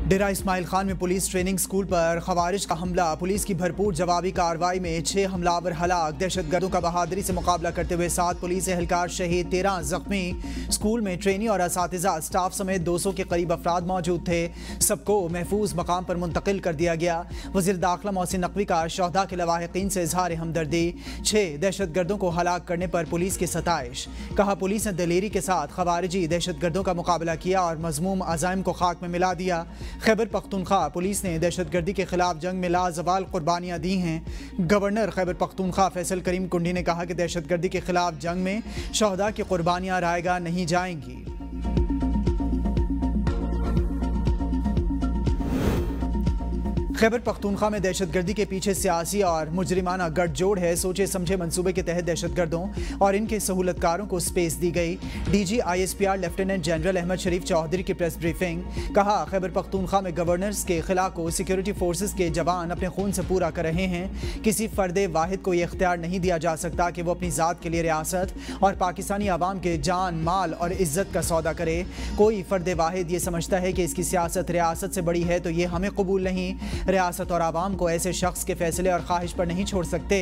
डेरा इस्माइल खान में police training school पर खवारिज का हमला, पुलिस की भरपूर जवाबी कार्रवाई में 6 हमलावर हलाक। दहशतगर्दों का बहादुरी से मुकाबला करते हुए 7 पुलिस एहलकार शहीद, 13 जख्मी। स्कूल में ट्रेनी और असातिज़ा स्टाफ समेत 200 के करीब अफराद मौजूद थे। सबको महफूज मकाम पर मुंतकिल कर दिया गया। वज़ीर दाखिला मोहसिन नकवी का शहदा के लवाहिकीन से इजहार हमदर्दी। 6 दहशतगर्दों को हलाक करने पर पुलिस की सताइश। कहा पुलिस ने दलेरी के साथ खवारिजी दहशतगर्दों का मुकाबला किया और मज़मूम अज़ाइम को खाक में मिला दिया। खैबर पख्तूनख्वा पुलिस ने दहशतगर्दी के खिलाफ जंग में लाजवाल कुर्बानियां दी हैं। गवर्नर खैबर पख्तूनख्वा फैसल करीम कुंडी ने कहा कि दहशतगर्दी के खिलाफ जंग में शहदा की कुर्बानियां रायगा नहीं जाएंगी। खैबर पख्तूनख्वा में दहशतगर्दी के पीछे सियासी और मुजरिमाना गठजोड़ है। सोचे समझे मंसूबे के तहत दहशतगर्दों और इनके सहूलतकारों को स्पेस दी गई। DG ISPR lieutenant general Ahmed Sharif Chaudhry की प्रेस ब्रीफिंग। कहा खैबर पख्तूनख्वा में गवर्नर्स के खिला को सिक्योरिटी फोर्सेस के जवान अपने खून से पूरा कर रहे हैं। किसी फर्द वाहिद को यह इख्तियार नहीं दिया जा सकता कि वो अपनी ज़ात के लिए रियासत और पाकिस्तानी आवाम के जान माल और इज्जत का सौदा करे। कोई फर्द वाहिद ये समझता है कि इसकी सियासत रियासत से बड़ी है तो ये हमें कबूल नहीं। रियासत और आवाम को ऐसे शख्स के फैसले और ख्वाहिश पर नहीं छोड़ सकते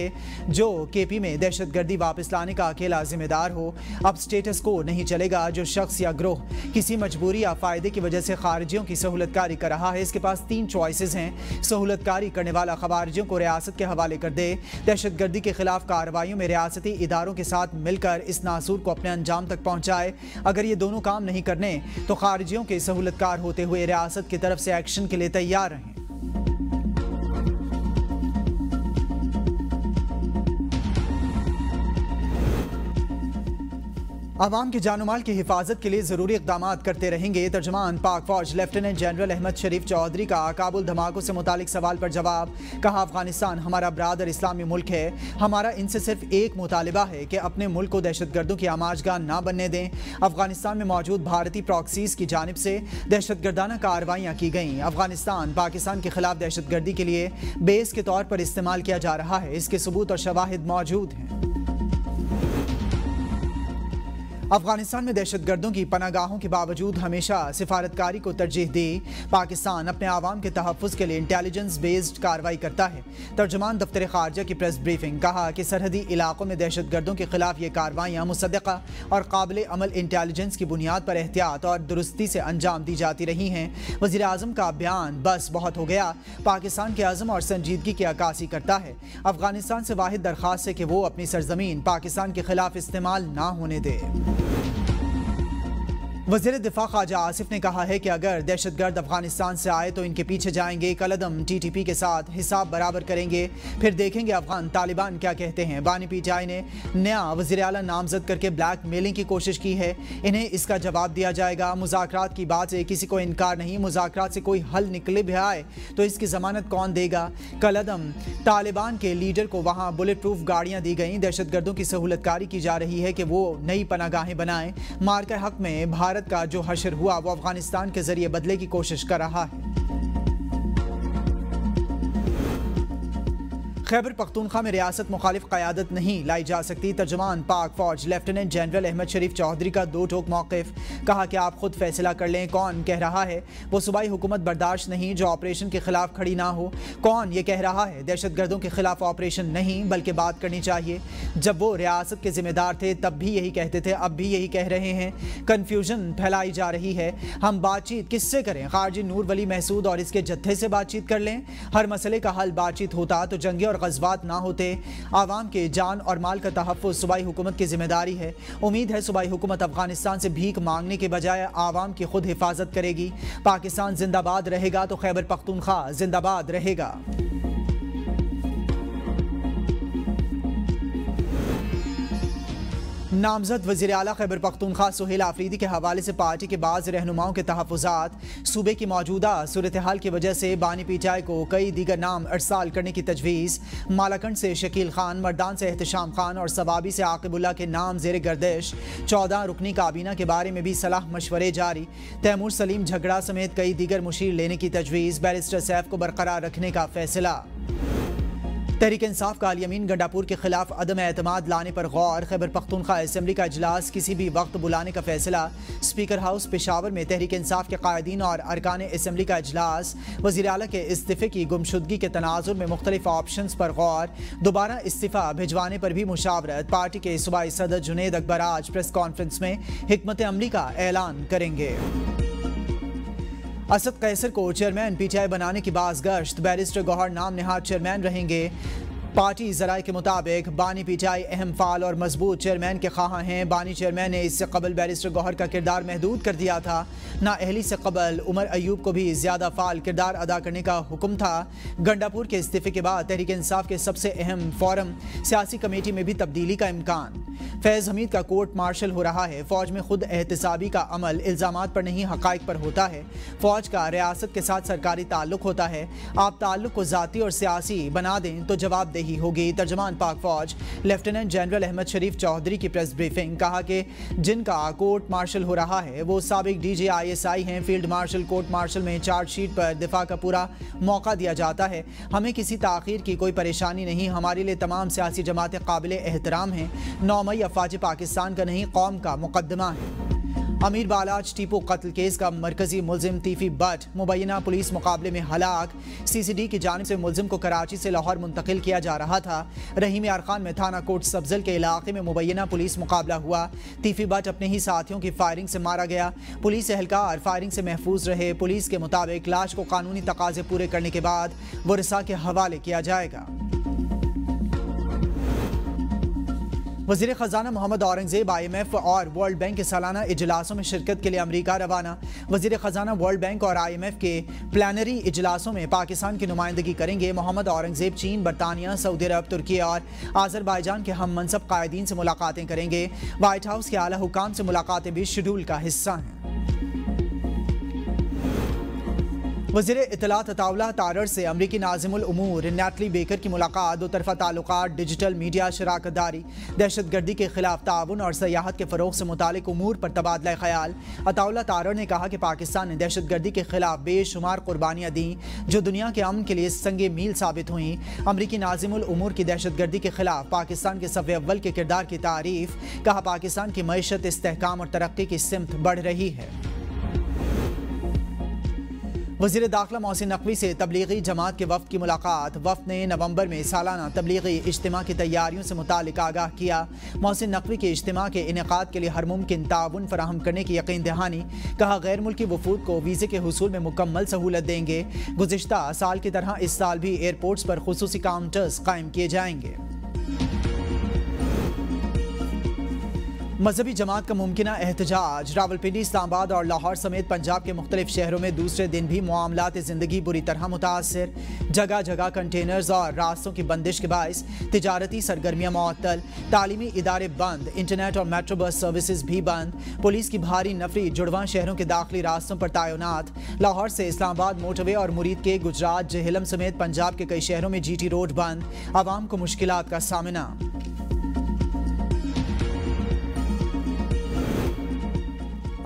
जो KP में दहशतगर्दी वापस लाने का अकेला जिम्मेदार हो। अब स्टेटस को नहीं चलेगा। जो शख्स या ग्रोह किसी मजबूरी या फायदे की वजह से खारिजियों की सहूलतकारी कर रहा है, इसके पास 3 चॉइसेस हैं। सहूलतकारी करने वाला खवारिजियों को रियासत के हवाले कर दे, दहशतगर्दी के खिलाफ कार्रवाइयों में रियासती इदारों के साथ मिलकर इस नासूर को अपने अंजाम तक पहुँचाए। अगर ये दोनों काम नहीं करने तो खारिजियों के सहूलतकार होते हुए रियासत की तरफ से एक्शन के लिए तैयार रहें। आवाम की जानमाल की हिफाजत के लिए ज़रूरी इक़दाम करते रहेंगे। तर्जुमान पाक फौज लेफ्टिनेंट जनरल अहमद शरीफ चौधरी का काबुल धमाकों से मुतालिक सवाल पर जवाब। कहा अफगानिस्तान हमारा ब्रादर इस्लामी मुल्क है। हमारा इनसे सिर्फ एक मुतालिबा है कि अपने मुल्क को दहशतगर्दों की आमाजगाह ना बनने दें। अफगानिस्तान में मौजूद भारतीय प्रॉक्सीज की जानिब से दहशतगर्दाना कार्रवाइयाँ की गईं। अफगानिस्तान पाकिस्तान के खिलाफ दहशतगर्दी के लिए बेस के तौर पर इस्तेमाल किया जा रहा है। इसके सबूत और शवाहिद मौजूद हैं। अफगानिस्तान में दहशतगर्दों की पनागाहों के बावजूद हमेशा सिफारतकारी को तरजीह दी। पाकिस्तान अपने आवाम के तहफ़्फ़ुज़ के लिए इंटेलिजेंस बेस्ड कार्रवाई करता है। तर्जुमान दफ्तर खारजा की प्रेस ब्रीफिंग। कहा कि सरहदी इलाकों में दहशतगर्दों के खिलाफ ये कार्रवाइयाँ मुसद्दक़ा और काबिल अमल इंटेलिजेंस की बुनियाद पर एहतियात और दुरुस्ती से अंजाम दी जाती रही हैं। वज़ीर आज़म का बयान बस बहुत हो गया पाकिस्तान के आज़म और संजीदगी की अक्कासी करता है। अफगानिस्तान से वाहिद दरख्वास्त है कि वो अपनी सरजमीन पाकिस्तान के खिलाफ इस्तेमाल ना होने दे। वज़ीर दिफा ख्वाजा आसिफ ने कहा है कि अगर दहशतगर्द अफगानिस्तान से आए तो इनके पीछे जाएंगे। कलदम TTP के साथ हिसाब बराबर करेंगे, फिर देखेंगे अफगान तालिबान क्या कहते हैं। बानी PTI ने नया वज़ीर आला नामजद करके ब्लैक मेलिंग की कोशिश की है। इन्हें इसका जवाब दिया जाएगा। मुज़ाकरात की बात से किसी को इनकार नहीं। मुज़ाकरात से कोई हल निकले भी आए तो इसकी ज़मानत कौन देगा। कलदम तालिबान के लीडर को वहाँ बुलेट प्रूफ गाड़ियाँ दी गई। दहशतगर्दों की सहूलतकारी की जा रही है कि वो नई पनागाहें बनाएं। मार्का हक में भारत का जो हशर हुआ वो अफगानिस्तान के जरिए बदले की कोशिश कर रहा है। खैबर पख्तूनख्वा में रियासत मुखालिफ क़यादत नहीं लाई जा सकती। तर्जुमान पाक फौज लेफ्टिनेंट जनरल अहमद शरीफ चौधरी का 2 टोक मौक़िफ़। कहा कि आप खुद फैसला कर लें। कौन कह रहा है वो सूबाई हुकूमत बर्दाश्त नहीं जो ऑपरेशन के खिलाफ खड़ी ना हो। कौन ये कह रहा है दहशतगर्दों के खिलाफ ऑपरेशन नहीं बल्कि बात करनी चाहिए। जब वो रियासत के जिम्मेदार थे तब भी यही कहते थे, अब भी यही कह रहे हैं। कन्फ्यूजन फैलाई जा रही है। हम बातचीत किससे करें? खारजी नूर वली महसूद और इसके जत्थे से बातचीत कर लें। हर मसले का हल बातचीत होता तो जंगे और गज़वात ना होते। आवाम के जान और माल का तहफ़्फ़ुज़ सूबाई हुकूमत की जिम्मेदारी है। उम्मीद है सूबाई हुकूमत अफगानिस्तान से भीख मांगने के बजाय आवाम की खुद हिफाजत करेगी। पाकिस्तान जिंदाबाद रहेगा तो खैबर पख्तूनख्वा जिंदाबाद रहेगा। नामजद वज़ीर आला खैबर पख्तूनख्वा सुहेल आफरीदी के हवाले से पार्टी के बाज़ रहनुमाओं के तहफ़्फ़ुज़ात। सूबे की मौजूदा सूरत हाल की वजह से बानी PTI को कई दीगर नाम अरसाल करने की तजवीज़। मालाकंड से शकील खान, मर्दान से एहतशाम खान और सवाबी से आकिबुल्ला के नाम ज़ेर गर्दिश। 14 रुकनी काबीना के बारे में भी सलाह मशवरे जारी। तैमूर सलीम झगड़ा समेत कई दीगर मुशीर लेने की तजवीज़। बैरिस्टर सैफ को बरकरार रखने का फैसला। तहरीक इंसाफ का अल-यमीन गंडापुर के खिलाफ अदम एतमाद लाने पर गौर। खैबर पख्तूनख्वा असेंबली का इजलास किसी भी वक्त बुलाने का फैसला। स्पीकर हाउस पेशावर में तहरीक इंसाफ के कायदीन और अरकान असेंबली का इजलास। वज़ीर आला के इस्तीफ़े की गुमशुदगी के तनाजुर में मुख्तलिफ ऑप्शंस पर गौर। दोबारा इस्तीफ़ा भिजवाने पर भी मुशावरत। पार्टी के सूबाई सदर जुनैद अकबर आज प्रेस कॉन्फ्रेंस में हिकमत अमली का ऐलान करेंगे। असद कैसर को चेयरमैन पीटीआई बनाने की बाज़गश्त। बैरिस्टर गौहर नाम नेहाद चेयरमैन रहेंगे। पार्टी ज़राए के मुताबिक बानी पीटीआई अहम फाल और मजबूत चेयरमैन के ख्वाह हैं। बानी चेयरमैन ने इससे कबल बैरिस्टर गौहर का किरदार महदूद कर दिया था। नाअहली से कबल उमर अयूब को भी ज़्यादा फाल किरदार अदा करने का हुक्म था। गंडापुर के इस्तीफ़े के बाद तहरीक इंसाफ के सबसे अहम फोरम सियासी कमेटी में भी तब्दीली का इम्कान। फैज़ हमीद का कोर्ट मार्शल हो रहा है। फ़ौज में खुद एहतसाबी का अमल इल्ज़ामात पर नहीं हक़ाइक़ पर होता है। फ़ौज का रियासत के साथ सरकारी ताल्लुक़ होता है। आप ताल्लुक़ को ज़ाती और सियासी बना दें तो जवाबदेही होगी। तर्जमान पाक फ़ौज लेफ्टिनेंट जनरल अहमद शरीफ चौधरी की प्रेस ब्रीफिंग। कहा कि जिनका कोर्ट मार्शल हो रहा है वो साबिक DG ISI हैं। फील्ड मार्शल कोर्ट मार्शल में चार्जशीट पर दिफा का पूरा मौका दिया जाता है। हमें किसी ताख़ीर की कोई परेशानी नहीं। हमारे लिए तमाम सियासी जमातें काबिल एहतराम हैं। 9 मई अफवाज पाकिस्तान का नहीं कौम का मुकदमा है। अमीर बालाज टीपू कत्ल केस का मरकजी मुलजिम तीफी बट मुबैना पुलिस मुकाबले में हलाक। CCD की जानिब से मुलजिम को कराची से लाहौर मुंतकिल किया जा रहा था। रहीम यार खान में थाना कोट सब्जल के इलाके में मुबैना पुलिस मुकाबला हुआ। तीफी बट अपने ही साथियों की फायरिंग से मारा गया। पुलिस एहलकार फायरिंग से महफूज रहे। पुलिस के मुताबिक लाश को कानूनी तकाजे पूरे करने के बाद वरसा के हवाले किया जाएगा। वज़ीर ख़ज़ाना मोहम्मद औरंगज़ेब IMF और वर्ल्ड बैंक के सालाना इजलासों में शिरकत के लिए अमरीका रवाना। वज़ीर ख़ज़ाना वर्ल्ड बैंक और IMF के प्लानरी इजलासों में पाकिस्तान की नुमाइंदगी करेंगे। मोहम्मद औरंगज़ेब चीन, बरतानिया, सऊदी अरब, तुर्की और आज़रबाईजान के हम मनसब कायदीन से मुलाकातें करेंगे। वाइट हाउस के आला हुकाम से मुलाकातें भी शेड्यूल का हिस्सा हैं। वज़ीर इत्तलात अताउल्लाह तारर से अमरीकी नाज़िमुल उमूर नैटली बेकर की मुलाकात। दो तरफ़ा ताल्लुकात, डिजिटल मीडिया शराकतदारी, दहशत गर्दी के खिलाफ ताउन और सयाहत के फ़रोग़ से मुतालिक उमूर पर तबादला ख्याल। अताउल्लाह तारर ने कहा कि पाकिस्तान ने दहशत गर्दी के खिलाफ बेशुमार कुर्बानियाँ दी जो दुनिया के अमन के लिए संगे मील साबित हुई। अमरीकी नाज़िमुल उमूर की दहशत गर्दी के खिलाफ पाकिस्तान के सफ़े अव्वल के किरदार की तारीफ़। कहा पाकिस्तान की मईशत इस्तेहकाम और तरक्की की सिमत बढ़ रही है। वज़ीर दाखिला मोहसिन नकवी से तबलीगी जमात के वफ़द की मुलाकात। वफ़द ने नवंबर में सालाना तबलीगी इज्तिमा की तैयारियों से मुतालिक आगाह किया। मोहसिन नकवी के इज्तिमा के इनेकाद के लिए हर मुमकिन ताउन फराहम करने की यकीन दहानी। कहा गैर मुल्की वफूद को वीज़े के हुसूल में मुकम्मल सहूलत देंगे। गुज़िश्ता साल की तरह इस साल भी एयरपोर्ट्स पर खुसूसी काउंटर्स कायम किए जाएंगे। मजहबी जमात का मुमकिना एहतजाज। रावलपिंडी, इस्लामाबाद और लाहौर समेत पंजाब के मुख्तलिफ शहरों में दूसरे दिन भी मामलात ज़िंदगी बुरी तरह मुतासर। जगह जगह कंटेनर्स और रास्तों की बंदिश के बायस तिजारती सरगर्मियाँ मुअत्तल। तालीमी इदारे बंद। इंटरनेट और मेट्रो बस सर्विसेज भी बंद। पुलिस की भारी नफरी जुड़वां शहरों के दाखिली रास्तों पर तैनात। लाहौर से इस्लामाबाद मोटरवे और मुरीद के गुजरात, जेहलम समेत पंजाब के कई शहरों में GT रोड बंद। आवाम को मुश्किलात का सामना।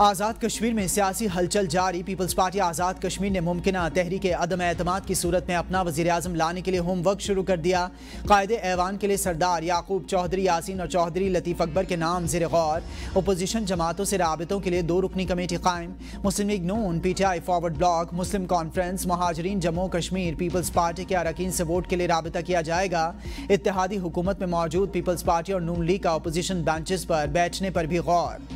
आज़ाद कश्मीर में सियासी हलचल जारी। पीपल्स पार्टी आज़ाद कश्मीर ने मुमकिना तहरीक अदम एतमाद की सूरत में अपना वज़ीर आज़म लाने के लिए होमवर्क शुरू कर दिया। कायदे ऐवान के लिए सरदार याकूब चौधरी यासीन और चौधरी लतीफ़ अकबर के नाम ज़ेर गौर। अपोजिशन जमातों से राबितों के लिए 2 रुकनी कमेटी कायम। मुस्लिम लीग नून, PTI फॉरवर्ड ब्लॉक, मुस्लिम कॉन्फ्रेंस, महाजरीन जम्मू कश्मीर, पीपल्स पार्टी के अरकान से वोट के लिए राबिता किया जाएगा। इत्तेहादी हुकूमत में मौजूद पीपल्स पार्टी और नून लीग का अपोजिशन बेंचेस पर बैठने पर भी गौर।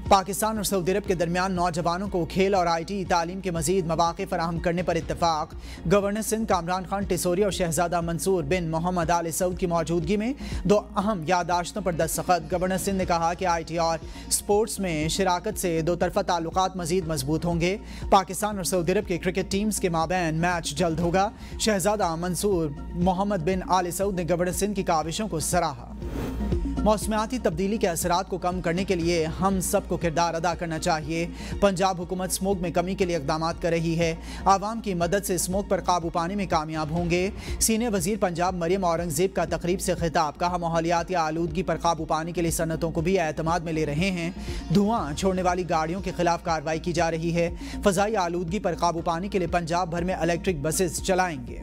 पाकिस्तान और सऊदी अरब के दरमियान नौजवानों को खेल और IT तालीम के मजीद मौक़े फराहम करने पर इत्तफाक। गवर्नर सिंध कामरान खान टिसोरी और शहजादा मंसूर बिन मोहम्मद आल सऊद की मौजूदगी में 2 अहम यादाश्तों पर दस्तखत। गवर्नर सिंध ने कहा कि IT और स्पोर्ट्स में शिराकत से 2 तरफ़ा ताल्लुकात मजीद मजबूत होंगे। पाकिस्तान और सऊदी अरब के क्रिकेट टीम्स के माबैन मैच जल्द होगा। शहजादा मंसूर मोहम्मद बिन आल सऊद ने गवर्नर सिंध की काविशों को सराहा। मौसमियाती तब्दीली के असरात को कम करने के लिए हम सबको किरदार अदा करना चाहिए। पंजाब हुकूमत स्मोक में कमी के लिए इक़दाम कर रही है। आवाम की मदद से स्मोक पर काबू पाने में कामयाब होंगे। सीनियर वजीर पंजाब मरियम औरंगजेब का तकरीब से खिताब। कहा, माहौलियाती आलूदगी पर काबू पाने के लिए सनतों को भी एतमाद में ले रहे हैं। धुआं छोड़ने वाली गाड़ियों के खिलाफ कार्रवाई की जा रही है। फ़ज़ाई आलूदगी पर काबू पाने के लिए पंजाब भर में इलेक्ट्रिक बसेस चलाएंगे।